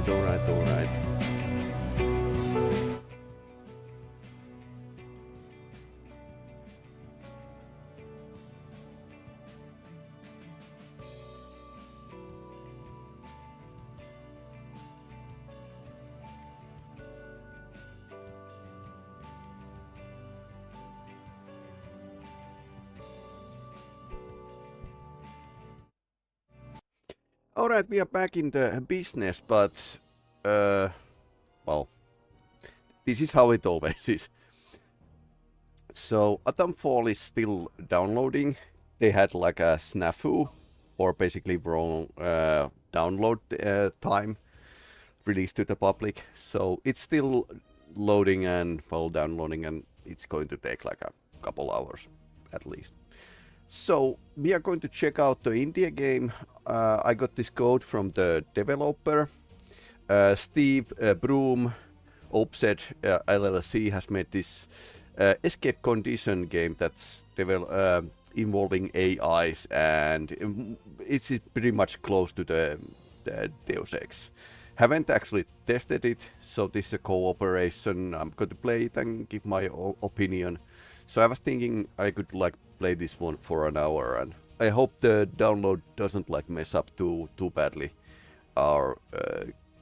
Alright. Alright, we are back in the business, but well, this is how it always is. So Atomfall is still downloading. They had like a snafu, or basically wrong download time released to the public. So it's still loading and downloading, and it's going to take like a couple hours at least. So we are going to check out the India game. I got this code from the developer. Steve Broom, Offset LLC, has made this escape condition game that's involving AIs, and it's pretty much close to the Deus Ex. Haven't actually tested it, so this is a cooperation. I'm going to play it and give my opinion. So I was thinking I could like play this one for an hour, and I hope the download doesn't like mess up too badly our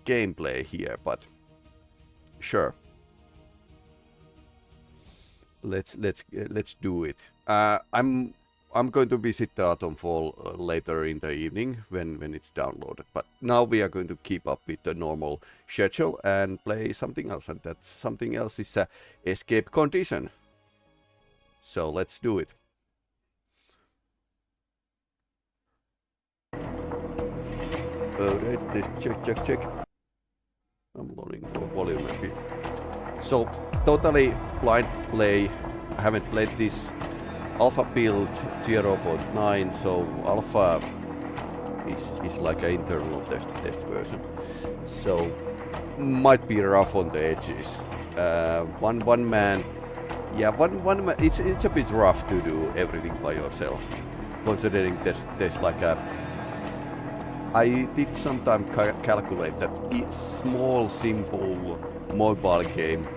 gameplay here, but sure. Let's do it. I'm going to visit the Atomfall later in the evening when it's downloaded, but now we are going to keep up with the normal schedule and play something else, and that something else is a escape condition. So let's do it. Alright, this check. I'm lowering the volume a bit. So totally blind play. I haven't played this alpha build 0.9, so alpha is like an internal test version. So might be rough on the edges. One man. Yeah, one man. It's a bit rough to do everything by yourself, considering there's like a. I did sometime calculate that each small, simple mobile game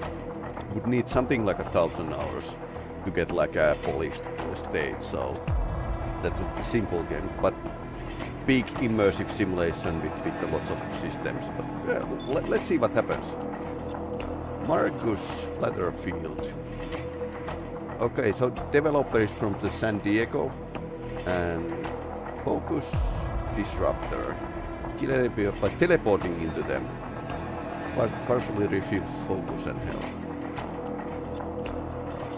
would need something like 1,000 hours to get like a polished state. So that's a simple game, but big immersive simulation with lots of systems. But yeah, let's see what happens. Marcus Latterfield. Okay, so developer is from the San Diego, and Focus Disruptor. Kill enemy by teleporting into them. Partially refill focus and health.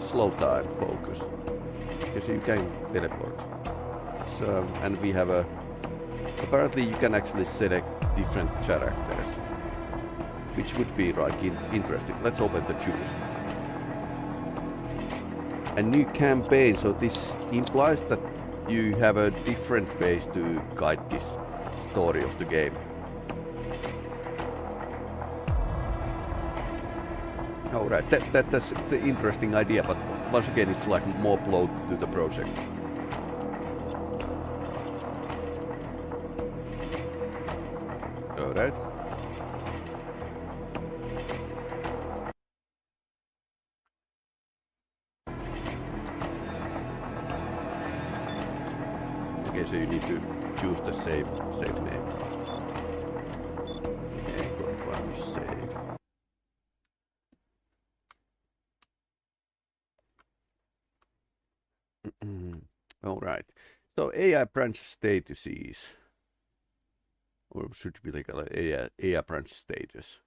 Slow time focus, because you can teleport. So, and we have a. Apparently, you can actually select different characters, which would be like interesting. Let's open the choose. A new campaign, so this implies that you have a different ways to guide this story of the game. Alright, that's the interesting idea, but once again it's like more bloat to the project. Alright. Okay, so you need to choose the save name. Okay, confirm save. Alright. So AI branch statuses. Or should be like AI branch status.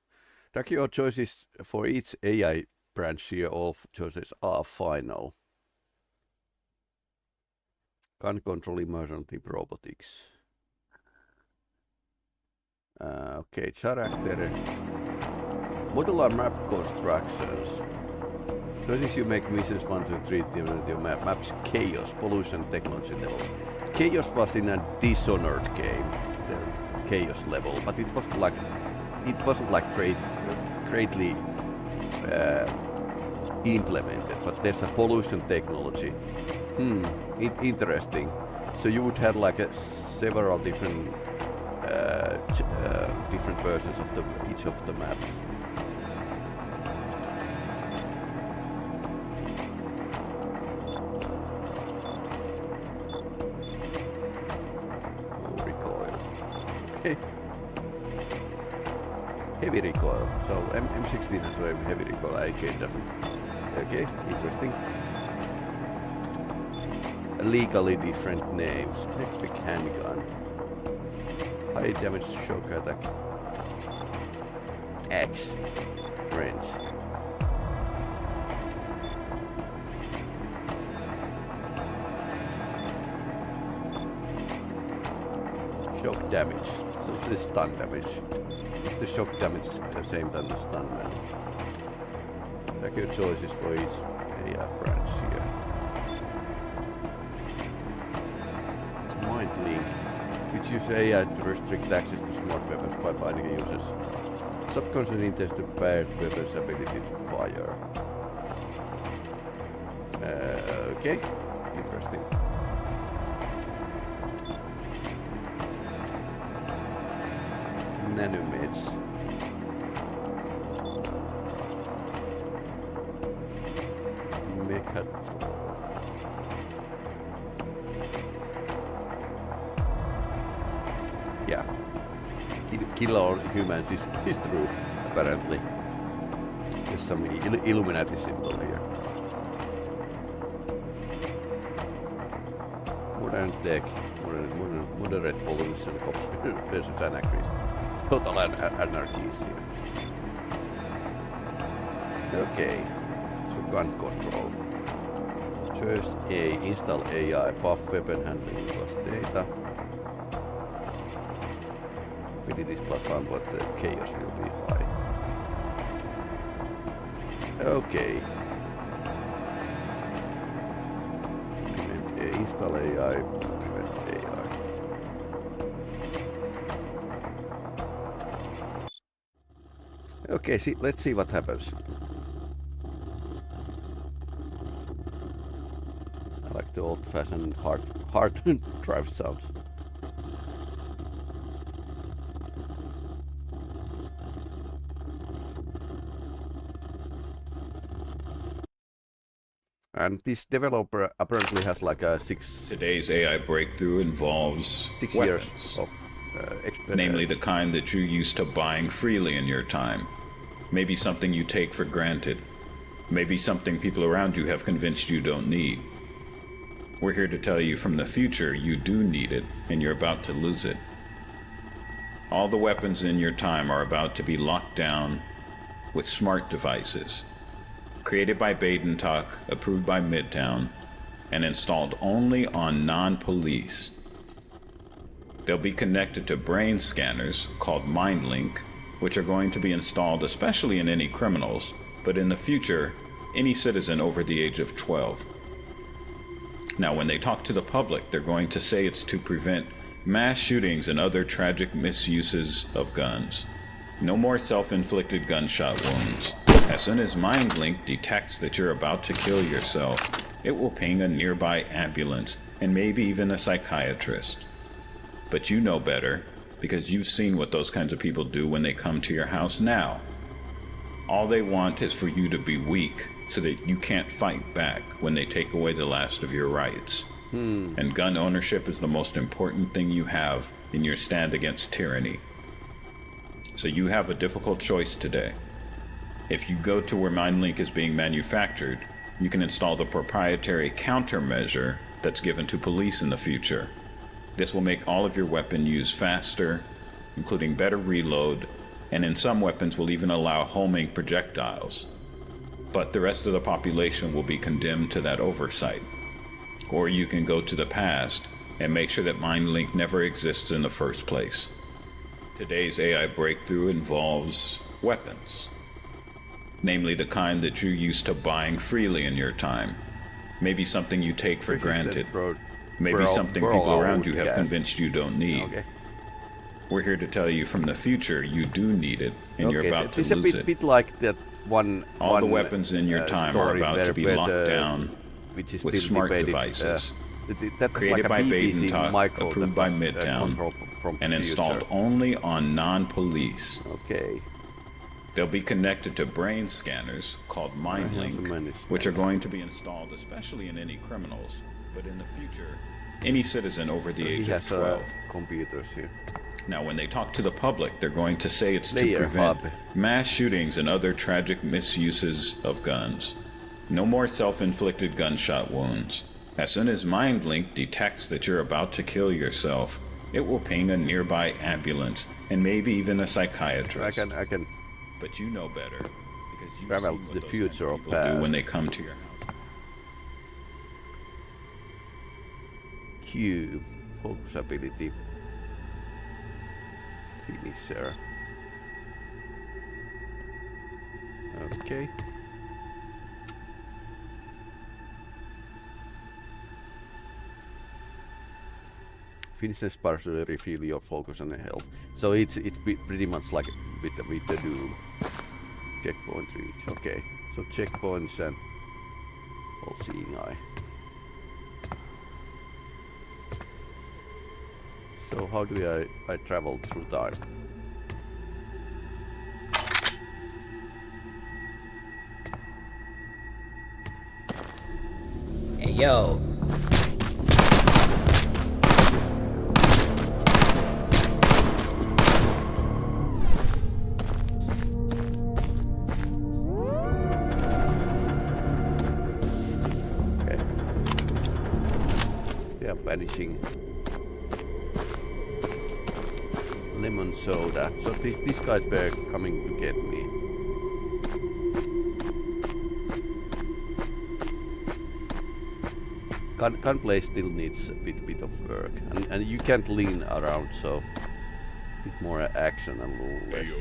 Track your choices for each AI branch here. All choices are final. Can't control immersive robotics. Okay, character. Modular map constructions. Choices you make missions 1 to 3 develop your map. Maps chaos, pollution, technology levels. Chaos was in a Dishonored game, the chaos level, but it wasn't like greatly implemented. But there's a pollution technology. Interesting. So you would have like several different different versions of each of the maps. Low recoil. Okay. Heavy recoil. So M16 has very heavy recoil. AK doesn't. Okay, interesting. Legally different names. Electric handgun. High damage shock attack. X range. Shock damage. So this is stun damage. Is the shock damage the same than the stun damage? Track your choices for each AI branch here. Mind link, which uses AI to restrict access to smart weapons by binding users. Subconscious intends to paired weapons ability to fire. Okay, interesting. Nanomeds. Mechatron. Yeah. Kill all humans is true, apparently. There's some Illuminati symbol here. Modern tech, moderate pollution, cops versus anarchist. Total anarchies here. Okay, so gun control. First A, install AI, buff weapon handling plus data. Abilities +1, but the chaos will be high. Okay. Prevent A, install AI, prevent AI. Okay, let's see what happens. I like the old-fashioned hard drive sound. And this developer apparently has like a Today's AI breakthrough involves 6 weapons, years of experience. namely the kind that you're used to buying freely in your time. Maybe something you take for granted. Maybe something people around you have convinced you don't need. We're here to tell you from the future you do need it, and you're about to lose it. All the weapons in your time are about to be locked down with smart devices. Created by Badentalk, approved by Midtown, and installed only on non-police. They'll be connected to brain scanners called MindLink, which are going to be installed especially in any criminals, but in the future, any citizen over the age of 12. Now, when they talk to the public, they're going to say it's to prevent mass shootings and other tragic misuses of guns. No more self-inflicted gunshot wounds. As soon as MindLink detects that you're about to kill yourself, it will ping a nearby ambulance and maybe even a psychiatrist. But you know better, because you've seen what those kinds of people do when they come to your house now. All they want is for you to be weak so that you can't fight back when they take away the last of your rights. And gun ownership is the most important thing you have in your stand against tyranny. So you have a difficult choice today. If you go to where MindLink is being manufactured, you can install the proprietary countermeasure that's given to police in the future. This will make all of your weapon use faster, including better reload, and in some weapons will even allow homing projectiles. But the rest of the population will be condemned to that oversight. Or you can go to the past and make sure that MindLink never exists in the first place. Today's AI breakthrough involves weapons. Namely the kind that you're used to buying freely in your time. Maybe something you take for granted. Maybe something people around you have convinced you don't need. Okay. We're here to tell you from the future you do need it, and you're about to lose it. It's a bit like that one. All the weapons in your time are about to be locked down which is with still smart debated, devices. That's Created like a by BBC Badentalk, micro approved that by was Midtown, controlled from and the installed future. only on non-police. Okay. They'll be connected to brain scanners called I have so MindLink, many which are scanners. going to be installed especially in any criminals, but in the future, any citizen over the He age of has 12. computers here. Now, when they talk to the public, they're going to say it's to Layer prevent hub. mass shootings and other tragic misuses of guns. No more self-inflicted gunshot wounds. As soon as MindLink detects that you're about to kill yourself, it will ping a nearby ambulance and maybe even a psychiatrist. I can But you know better because you travel see to what the those future or people do when past. they come to your house. Q. Focus ability. Finisher. Okay. Finishes partially refill your focus and health. So it's pretty much like with the Doom. Checkpoint reach. Okay. So checkpoints and all-seeing eye. So how do I travel through time? Hey, yo. Okay. They are vanishing. Lemon soda. So these guys were coming to get me. Gunplay still needs a bit of work, and you can't lean around, so a bit more action and a little less.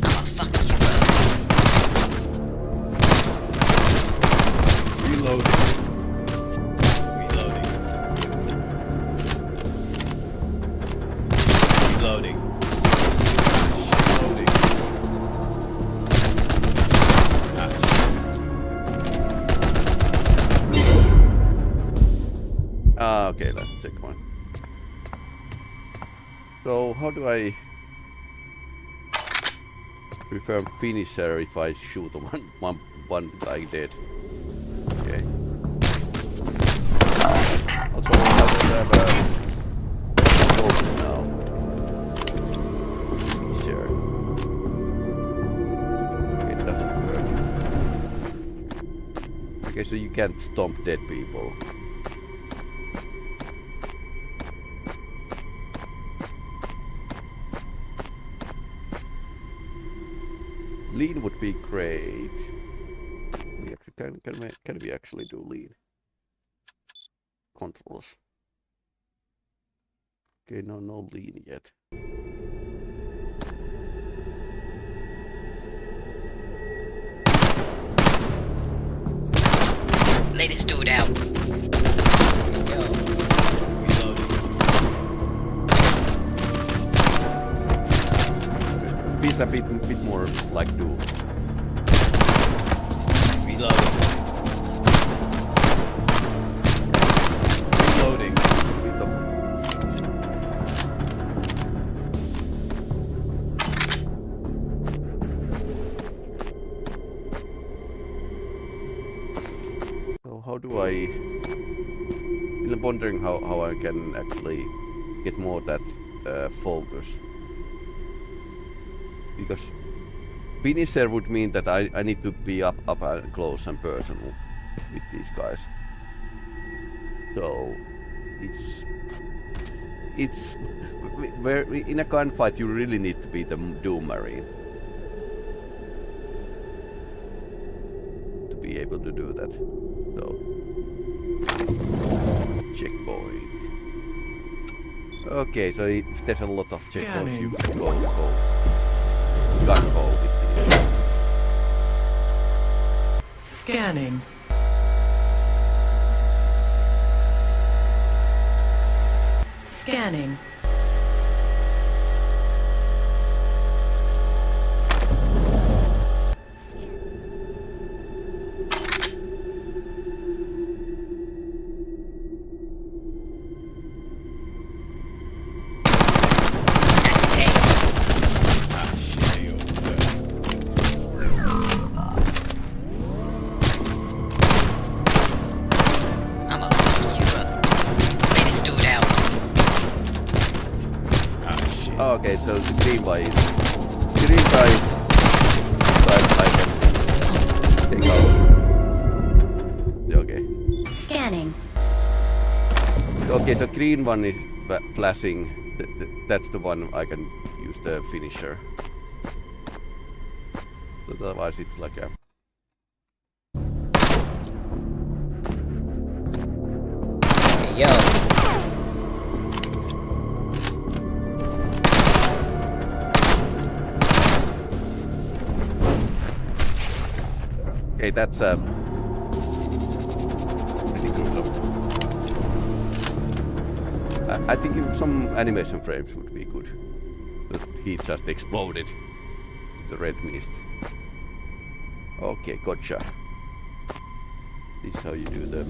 I'ma fuck you up. Reloading. Reloading. Reloading. Reloading. Okay, let's check one. So how do I prefer finisher if I shoot one guy dead? Okay. Also, I don't have a focus now. Finisher. It doesn't work. Okay, so you can't stomp dead people. Lean would be great. We actually can we actually do lean? Controls. Okay, no lean yet. Lay this dude out. Yo. Reloading. Be a bit more like Doom. Reloading. Reloading. Bit of so how do I? I'm wondering how I can actually get more of that focus. Because finisher would mean that I need to be up and close and personal with these guys. So it's where in a gunfight you really need to be the Doom Marine to be able to do that. So checkpoint. Okay, so if there's a lot of checkpoints, you can go gung-ho with the Scanning. Scanning. Okay, so the green guy is... Green guy is... I can take out... Yeah, okay. Scanning. Okay, so green one is flashing. That's the one I can use the finisher. So otherwise it's like a... Hey, yo. Okay, that's pretty good. I think some animation frames would be good. But he just exploded. The red mist. Okay, gotcha. This is how you do the...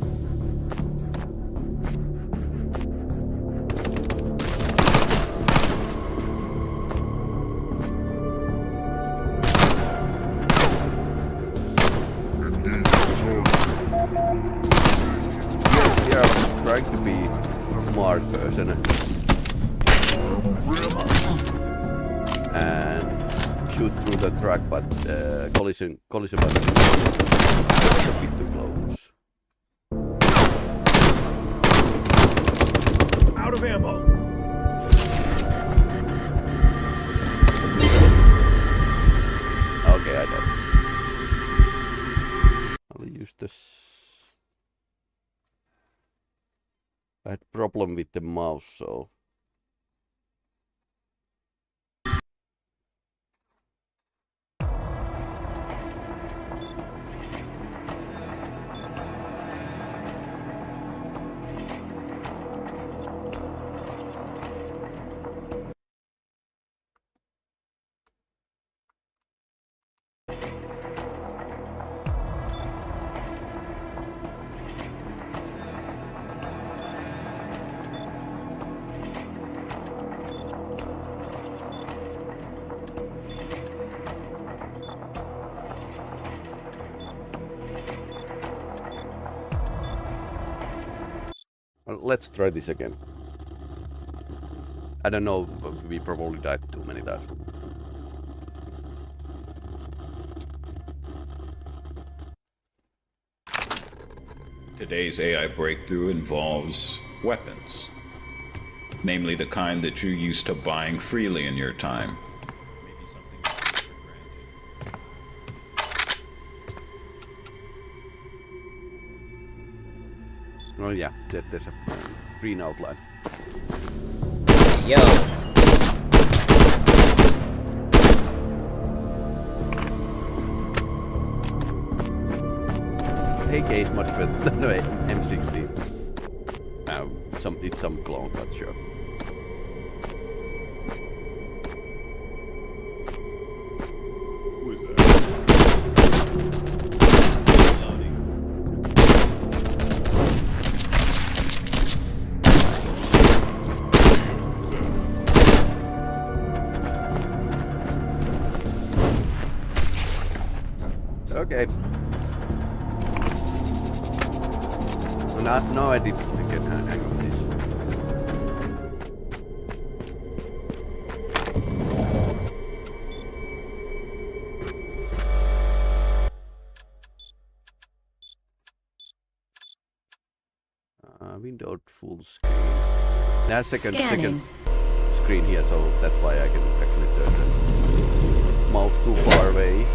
Yes, I'm trying to be a smart person. And shoot through the track, but collision button is a bit too close. Out of ammo. Okay, I know. I'll use this. I had problem with the mouse, so. Well, let's try this again. I don't know, we probably died too many times. Today's AI breakthrough involves weapons. Namely the kind that you're used to buying freely in your time. Maybe something you take for granted. Oh yeah, there's a green outline. Hey, yo. AK is much better than the M16. It's some clone, but sure. Who is that? Okay. Now I did get hang of this. Windowed full screen. There's second screen here, so that's why I can actually turn the mouse too far away.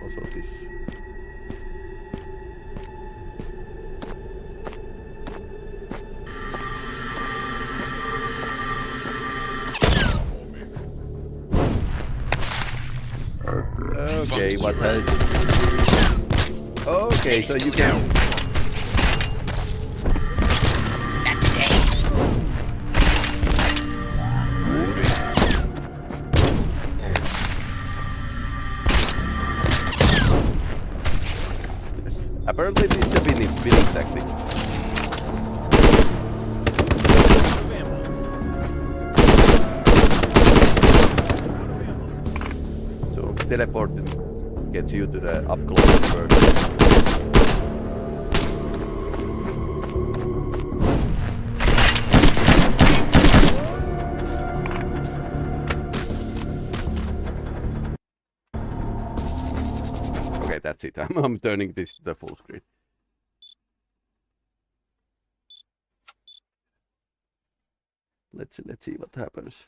Also this. Okay, what else? Okay, so you can. Not today. Apparently this is a winning tactic. So teleporting gets you to the up close version. that's it. I'm turning this to the full screen. Let's see what happens.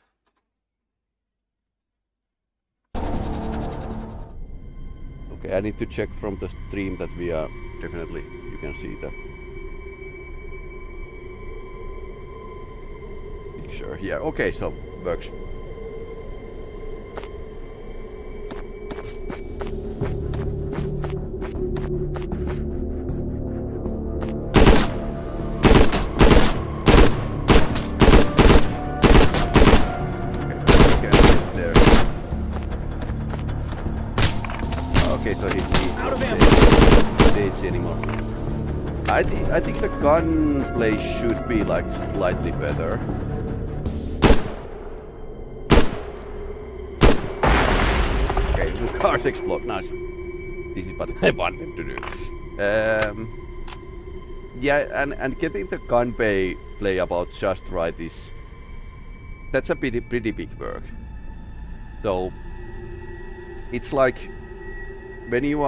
Okay, I need to check from the stream that we are definitely, you can see the picture here. Okay, so works. Okay, so he's out of dates anymore. I think the gunplay should be like slightly better. Okay, the cars explode. Nice. This is what I want them to do. Yeah, and getting the gunplay about just right is that's a pretty big work. So it's like when you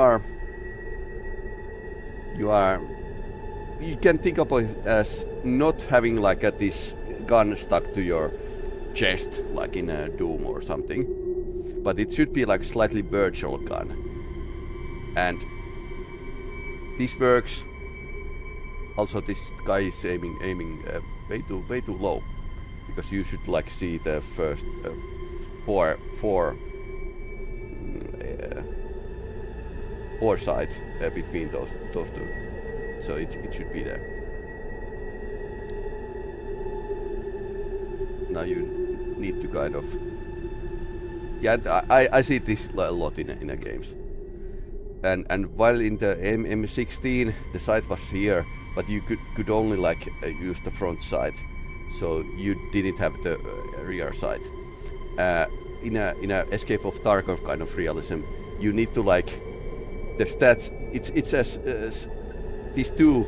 can think about it as not having like this gun stuck to your chest like in a Doom or something, but it should be like slightly virtual gun, and this works. Also, this guy is aiming way too low, because you should like see the first four sides between those two, so it should be there. Now you need to kind of, yeah, I see this a lot in the games, and while in the M16 the sight was here, but you could only like use the front side, so you didn't have the rear side. In a Escape of Tarkov kind of realism, you need to like the stats. It's as these two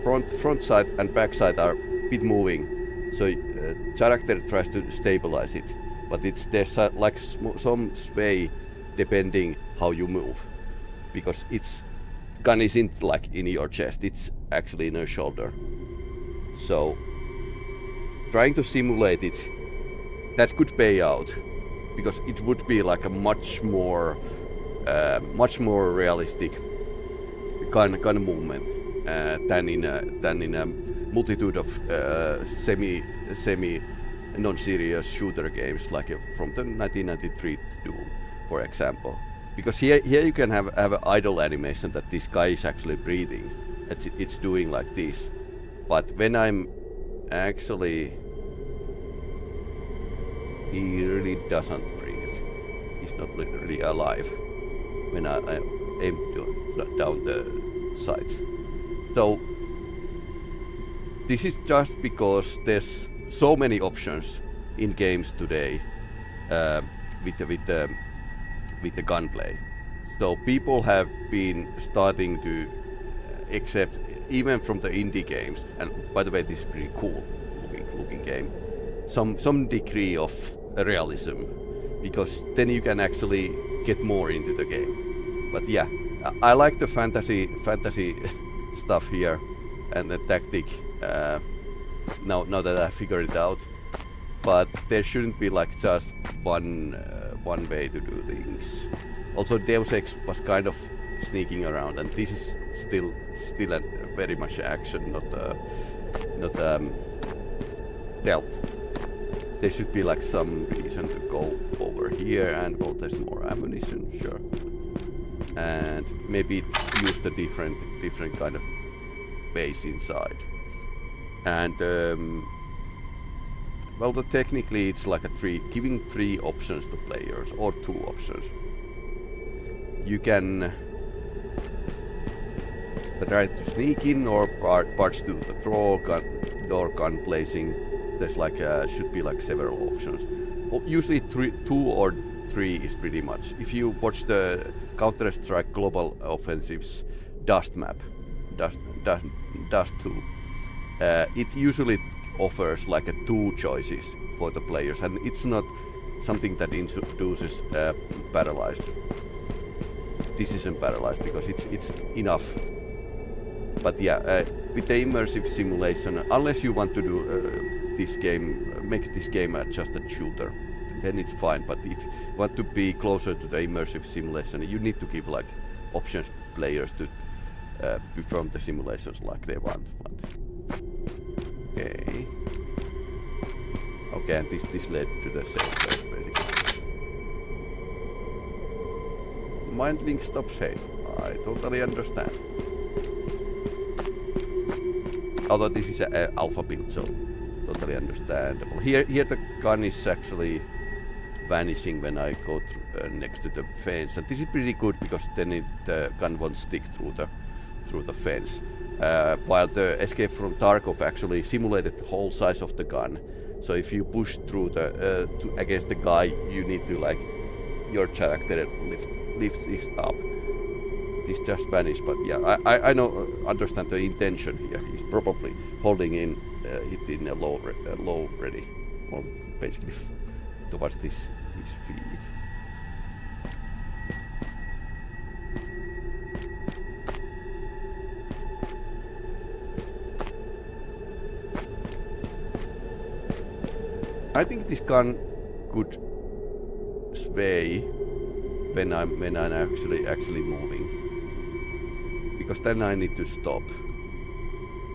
front side and back side are a bit moving, so character tries to stabilize it, but there's like some sway depending how you move, because its gun isn't like in your chest, it's actually in your shoulder. So trying to simulate it, that could pay out, because it would be like a much more realistic gun movement than in a multitude of semi non-serious shooter games like from the 1993 Doom, for example. Because here you can have an idle animation that this guy is actually breathing. It's doing like this. But when I'm actually, he really doesn't breathe. He's not really alive when I aim down the sights. So this is just because there's so many options in games today with the gunplay. So people have been starting to accept, even from the indie games, and by the way, this is pretty cool looking game, some degree of realism, because then you can actually get more into the game. But yeah, I like the fantasy stuff here and the tactic now that I figured it out. But there shouldn't be like just one way to do things. Also, Deus Ex was kind of sneaking around, and this is still very much action, not stealth. There should be like some reason to go over here and go test more ammunition, sure, and maybe use the different kind of base inside. And well, technically it's like giving 3 options to players, or 2 options. You can try to sneak in, or parts to the throw, door gun placing. There's like should be like several options. Usually 2 or 3 is pretty much. If you watch the Counter-Strike Global Offensive's Dust map, Dust 2, it usually offers like 2 choices for the players, and it's not something that introduces paralyzed. decision paralyzed because it's enough. But yeah, with the immersive simulation, unless you want to do this game, make this game just a shooter, then it's fine. But if you want to be closer to the immersive simulation, you need to give like options players to perform the simulations like they want. Okay. Okay, and this led to the same place basically. Mind link stop save. I totally understand. Although this is an alpha build, so totally understandable. Here the gun is actually vanishing when I go through, next to the fence, and this is pretty good because then the gun won't stick through the fence. While the Escape from Tarkov actually simulated the whole size of the gun, so if you push through the against the guy, you need to like your character lifts it up. This just vanished, but yeah, I know understand the intention here. He's probably holding it in a low ready, or basically towards his feet. I think this gun could sway when I'm actually moving. Because then I need to stop,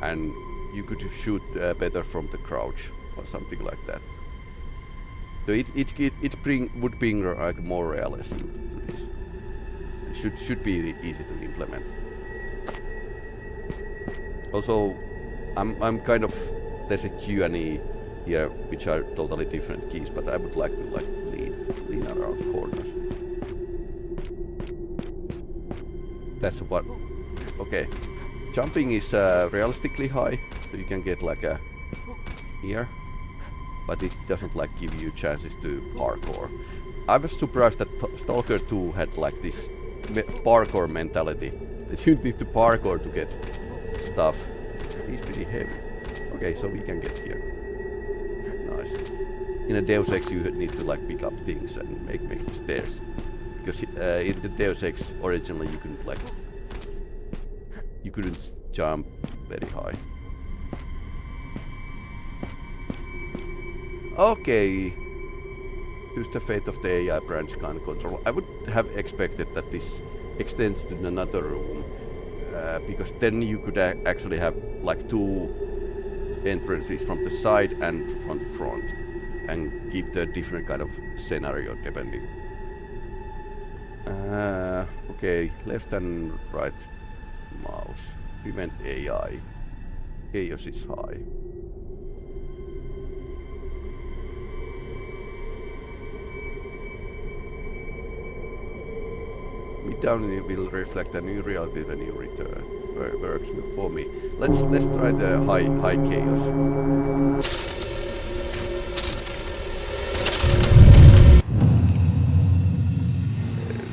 and you could shoot better from the crouch or something like that. So it would bring like more realism to this. It should be easy to implement. Also, I'm kind of, there's a Q and E here which are totally different keys, but I would like to like lean around the corners. That's what. Okay, jumping is realistically high, so you can get like a here, but it doesn't like give you chances to parkour. I was surprised that Stalker 2 had like this parkour mentality, that you need to parkour to get stuff. He's pretty heavy. Okay, so we can get here. Nice. In a Deus Ex you need to like pick up things and make stairs, because in the Deus Ex originally you couldn't like. You couldn't jump very high. Okay. Here's the fate of the AI branch gun control. I would have expected that this extends to another room, because then you could actually have like two entrances from the side and from the front, and give the different kind of scenario depending. Okay, left and right mouse. Prevent AI. Chaos is high. Mid down will reflect a new reality when you return. Works for me. Let's try the high chaos.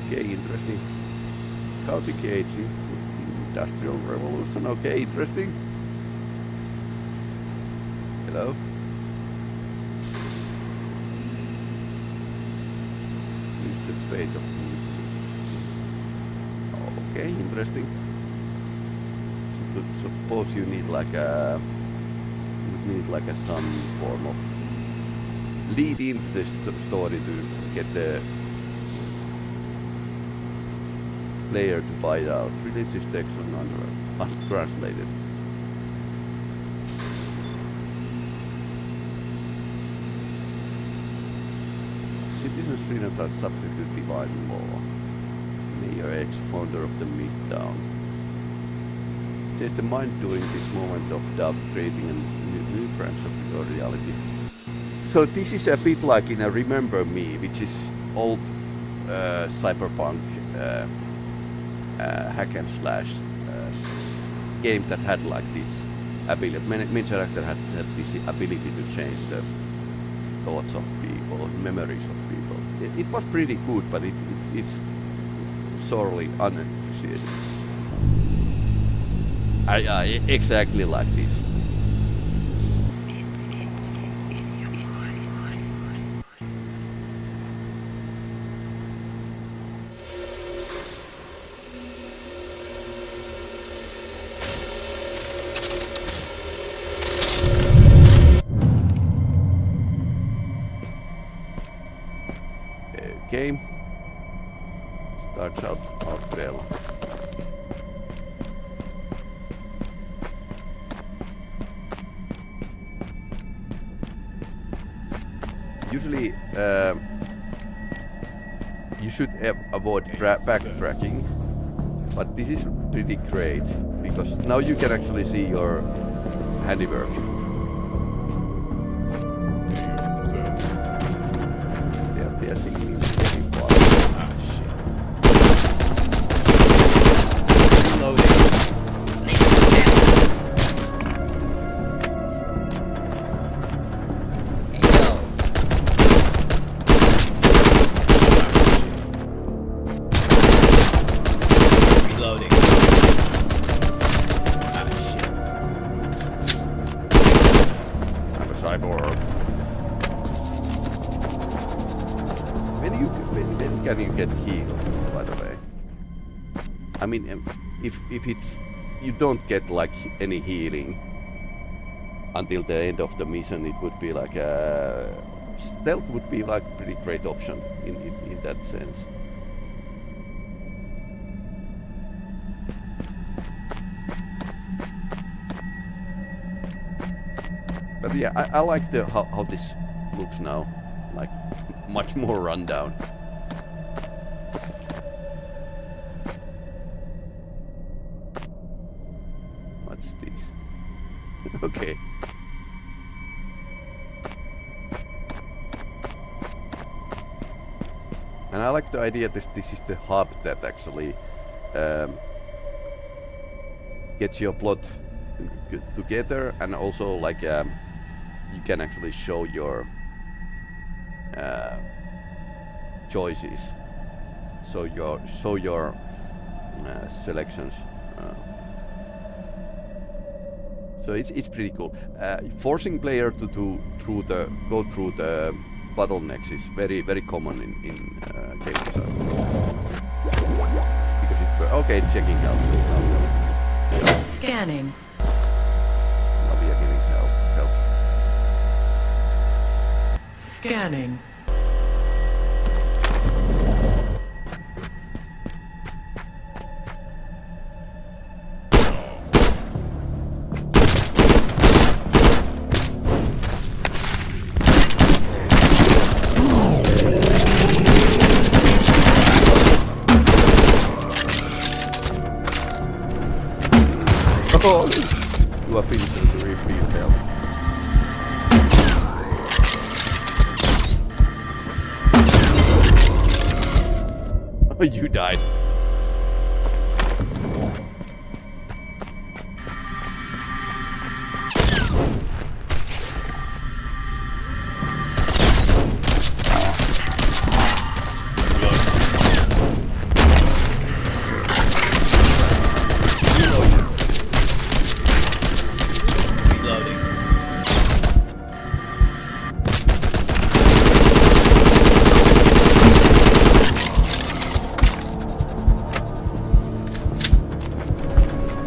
Okay, interesting. Chaotic age. Industrial Revolution, okay, interesting. Hello? Use the fate of okay, interesting. So, suppose you need like some form of lead into the story to get the player to buy it out. Religious text on untranslated. Citizens' freedoms are subject to divine law. Mayor X, founder of the Midtown. Says the mind during this moment of doubt, creating a new branch of your reality. So this is a bit like in a Remember Me, which is old cyberpunk hack and slash game that had like this ability. Main character had this ability to change the thoughts of people, memories of people. It was pretty good, but it's sorely unappreciated. Exactly like this. Okay. Starts out well. Usually, you should avoid backtracking, but this is pretty great because now you can actually see your handiwork. They're singing very far. Cyborg. When can you get healed, by the way? I mean, if it's you don't get like any healing until the end of the mission, it would be like stealth would be like a pretty great option in that sense. But yeah, I like the how this looks now, like much more rundown. What's this? Okay. And I like the idea that this is the hub that actually gets your plot together, and also like you can actually show your choices, so your selections. So it's pretty cool. Forcing player to go through the bottlenecks is very common in game design. Because okay, checking out. Scanning. Now we are getting help. Scanning. Oh, you are finishing the refill health. Oh, you died.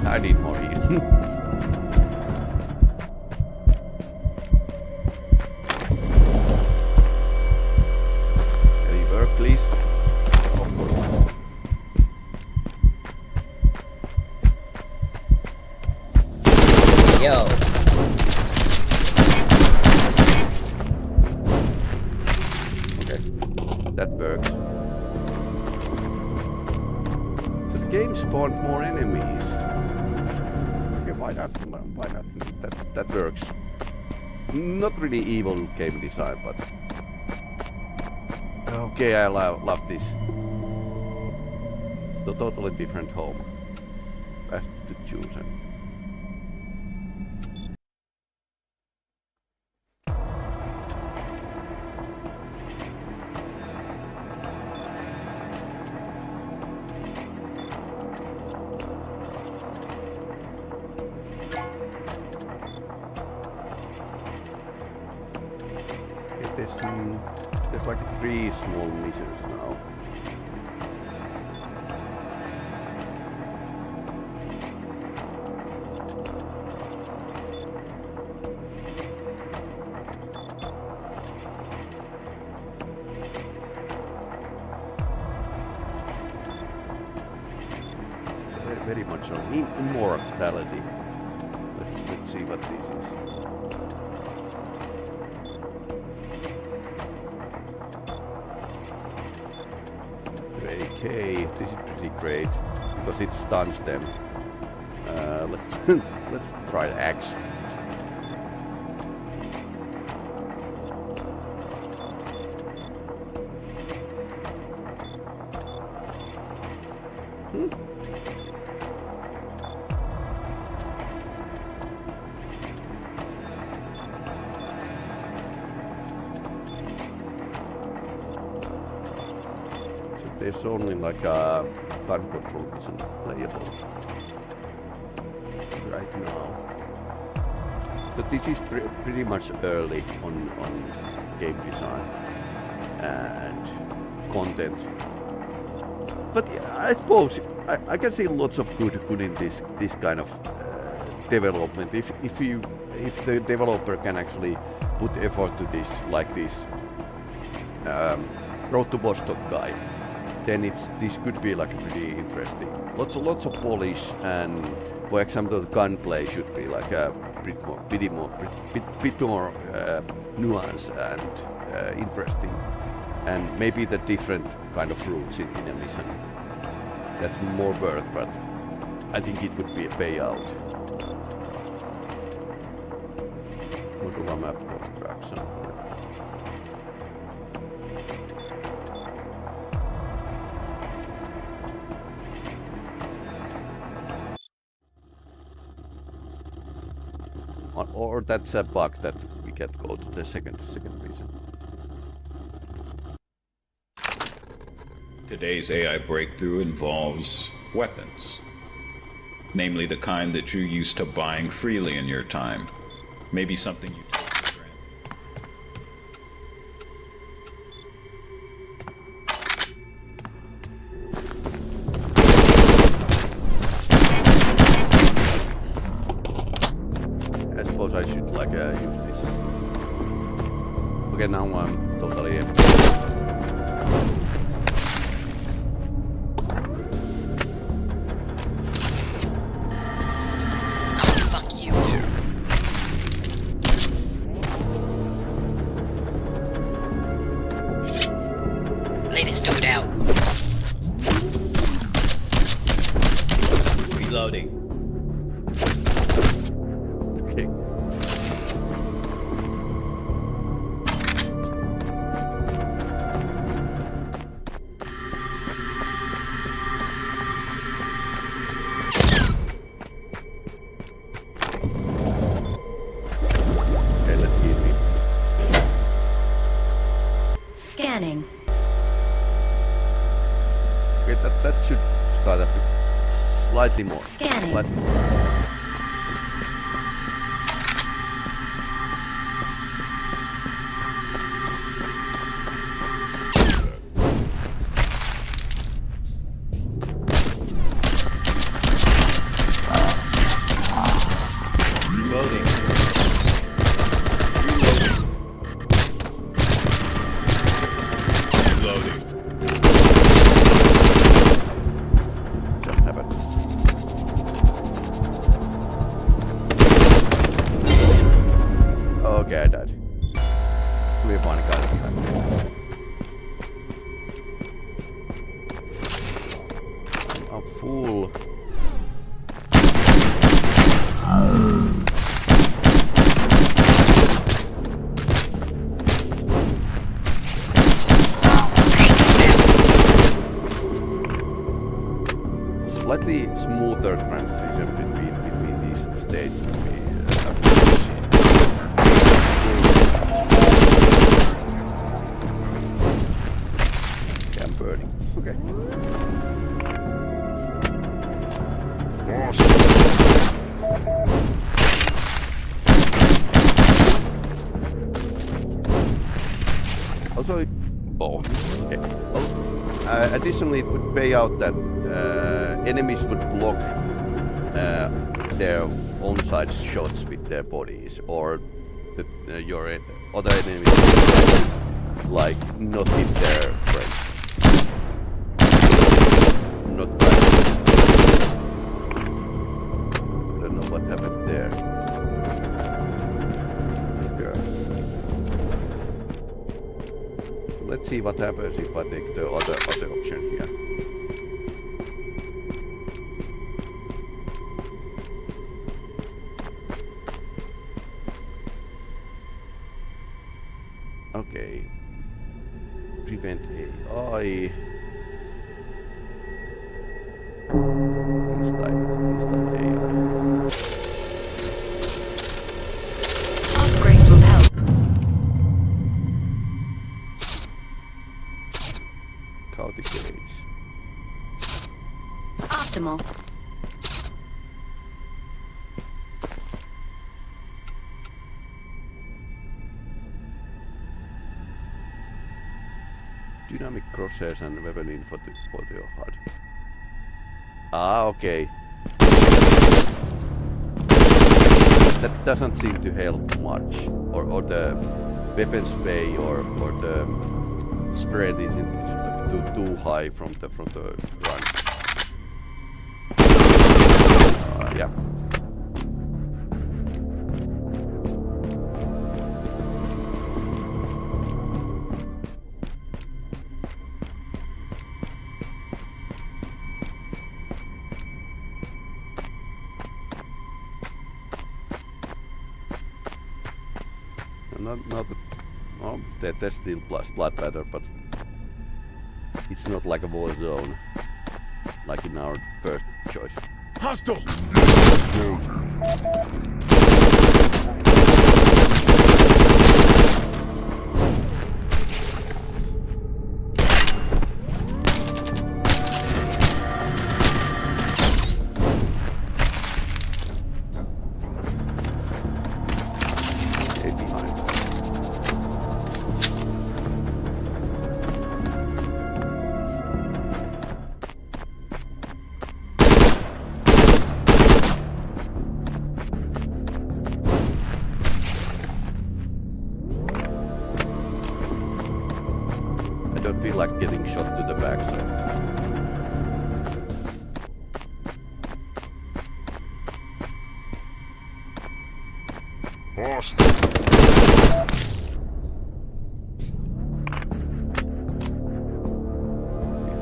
I need more heal. Can you work, please? Yo. Okay, that works. So the game spawned more enemies. Why not? That works. Not really evil game design, but okay, I love this. It's a totally different home. Best to choose. There's like 3 small missions now. very much on immortality. Let's see what this is. AK, this is pretty great because it stuns them. Let's try Axe. There's only like a gun control isn't playable right now. So this is pretty much early on game design and content. But yeah, I suppose I can see lots of good in this kind of development. If the developer can actually put effort to this, like this Road to Vostok guy, then this could be like pretty interesting. Lots of polish, and for example, the gunplay should be like a bit more nuanced and interesting, and maybe the different kind of routes in a mission. That's more work, but I think it would be a payout. Modular map construction. Or that's a bug that we can go to the second reason. Today's AI breakthrough involves weapons. Namely the kind that you're used to buying freely in your time. Maybe something you take for granted. I suppose I should like use this. Okay, now I'm totally empty. Fuck you. Lay this dude out. Reloading. Okay. Okay, let's heal me. Scanning. Okay, that should start up slightly more. Scanning. But Reloading. Reloading. just happened. Okay, I died. We one guy this time. I'm full. Slightly smoother transition between these states would be okay, I'm burning. Okay. Also, okay. Additionally, it would pay out that enemies would block their own side shots with their bodies, or your other enemies like not hit their friends. Not bad. let's see what happens if I take the other option here. Okay. Prevent AI. Install AI. Upgrades will help. Chaotic Age. Optimal. Dynamic crosshairs and weapon info for your HUD. Ah, okay. That doesn't seem to help much. Or the weapon spray or the spread isn't too high from the run. Yeah. Not oh, there's still blood pattern, but it's not like a war zone like in our first choice. Hostile! Okay, behind. I don't feel like getting shot to the back, so.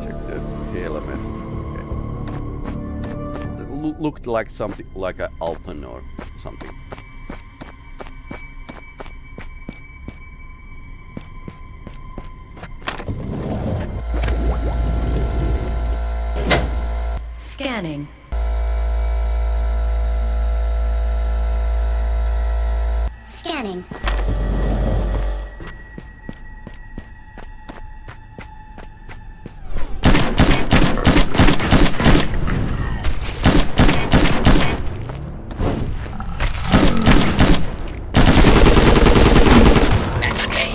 Check the helmet. Okay. Looked like something like an Alton or something. Scanning. Scanning. That's okay.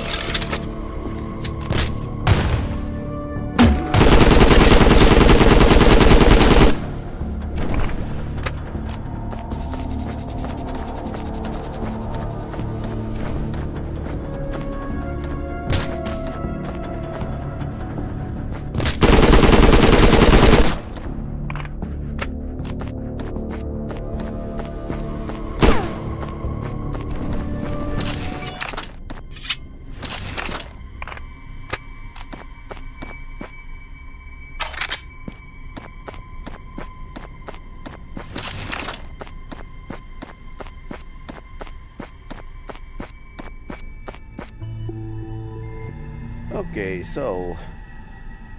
Okay, so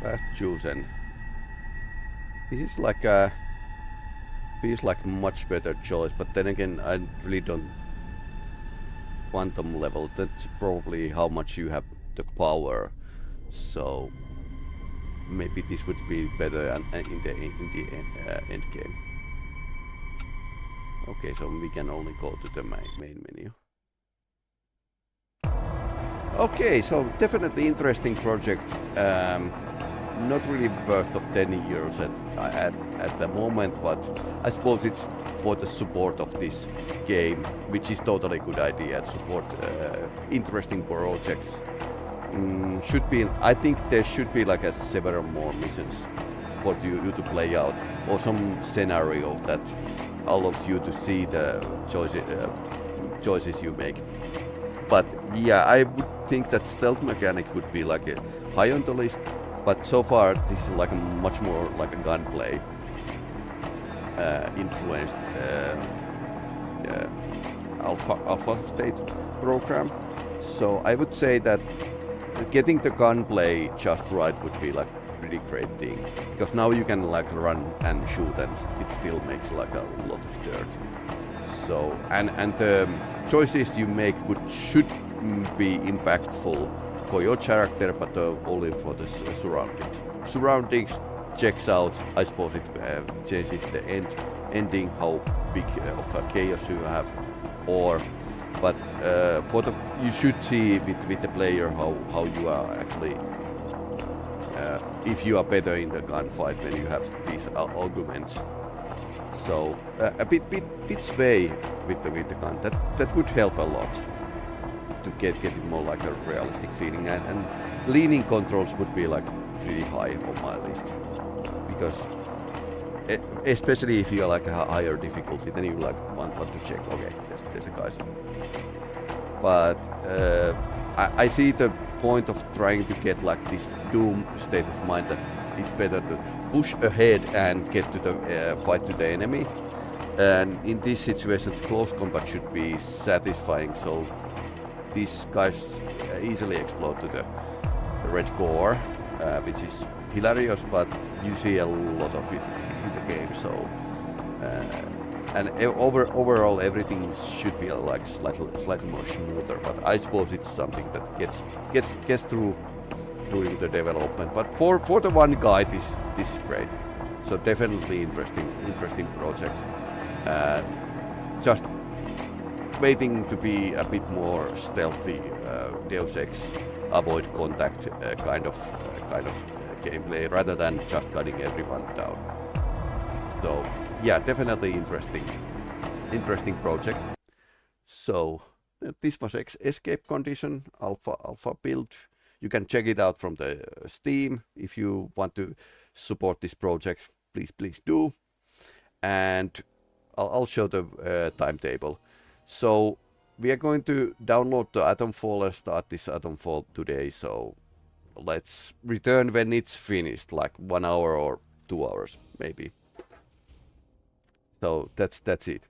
path chosen. This is like a feels like much better choice, but then again, I really don't quantum level. That's probably how much you have the power. So maybe this would be better in the end game. Okay, so we can only go to the main menu. Okay, so definitely interesting project. Not really worth of 10 euros at the moment, but I suppose it's for the support of this game, which is totally good idea. Support interesting projects. Should be. I think there should be like several more missions for you to play out, or some scenario that allows you to see the choices you make. But yeah, I would think that stealth mechanic would be like a high on the list. But so far, this is like a much more like a gunplay influenced alpha state program. So I would say that getting the gunplay just right would be like a pretty great thing, because now you can like run and shoot and it still makes like a lot of dirt. So and the choices you make should be impactful for your character, but only for the surroundings. Surroundings checks out. I suppose it changes the ending, how big of a chaos you have, but you should see with the player how you are actually if you are better in the gunfight when you have these arguments. So a bit sway with the gun that would help a lot to get it more like a realistic feeling, and leaning controls would be like pretty high on my list, because especially if you are like a higher difficulty, then you like want to check, okay, there's a guy. But I see the point of trying to get like this doom state of mind that it's better to push ahead and get to the fight to the enemy, and in this situation the close combat should be satisfying, so these guys easily explode to the red core, which is hilarious, but you see a lot of it in the game. So and overall everything should be like slightly more smoother. But I suppose it's something that gets through during the development. But for the one guy, this is great. So definitely interesting project. Just waiting to be a bit more stealthy, Deus Ex avoid contact kind of gameplay, rather than just cutting everyone down. So yeah, definitely interesting project. So this was Escape Condition alpha build. You can check it out from the Steam. If you want to support this project, please do. And I'll show the timetable. So we are going to download the Atomfall and start this Atomfall today. So let's return when it's finished, like 1 hour or 2 hours maybe. So that's it.